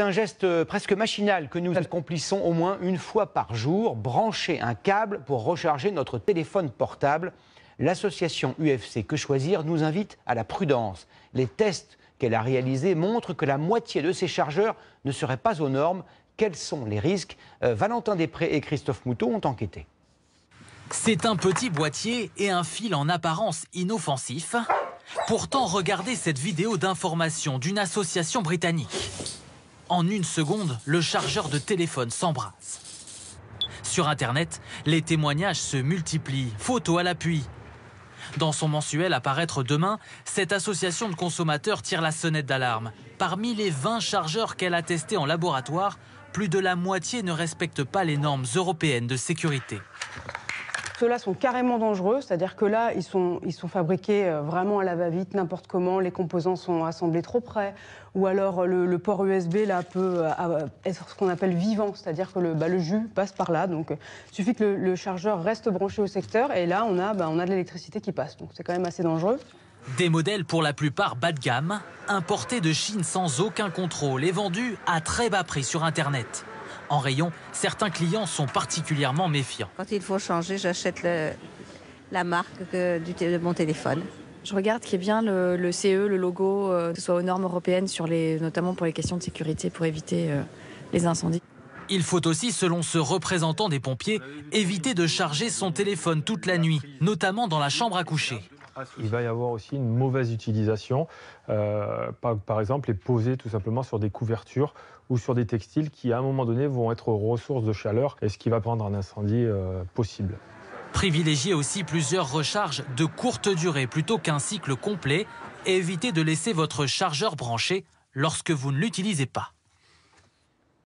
C'est un geste presque machinal que nous accomplissons au moins une fois par jour, brancher un câble pour recharger notre téléphone portable. L'association UFC Que Choisir nous invite à la prudence. Les tests qu'elle a réalisés montrent que la moitié de ces chargeurs ne seraient pas aux normes. Quels sont les risques? Valentin Després et Christophe Moutot ont enquêté. C'est un petit boîtier et un fil en apparence inoffensif. Pourtant, regardez cette vidéo d'information d'une association britannique. En une seconde, le chargeur de téléphone s'embrase. Sur Internet, les témoignages se multiplient, photos à l'appui. Dans son mensuel à paraître demain, cette association de consommateurs tire la sonnette d'alarme. Parmi les 20 chargeurs qu'elle a testés en laboratoire, plus de la moitié ne respectent pas les normes européennes de sécurité. Ceux-là sont carrément dangereux, c'est-à-dire que là, ils sont fabriqués vraiment à la va-vite, n'importe comment, les composants sont assemblés trop près, ou alors le port USB là, peut être ce qu'on appelle vivant, c'est-à-dire que le jus passe par là, donc il suffit que le chargeur reste branché au secteur, et là, on a de l'électricité qui passe, donc c'est quand même assez dangereux. Des modèles pour la plupart bas de gamme, importés de Chine sans aucun contrôle et vendus à très bas prix sur Internet. En rayon, certains clients sont particulièrement méfiants. Quand il faut changer, j'achète la marque de mon téléphone. Je regarde qu'il y ait bien le CE, le logo, que ce soit aux normes européennes, notamment pour les questions de sécurité, pour éviter les incendies. Il faut aussi, selon ce représentant des pompiers, éviter de charger son téléphone toute la nuit, notamment dans la chambre à coucher. Il va y avoir aussi une mauvaise utilisation, par exemple, les poser tout simplement sur des couvertures ou sur des textiles qui, à un moment donné, vont être ressources de chaleur et ce qui va prendre un incendie possible. Privilégiez aussi plusieurs recharges de courte durée plutôt qu'un cycle complet et évitez de laisser votre chargeur branché lorsque vous ne l'utilisez pas.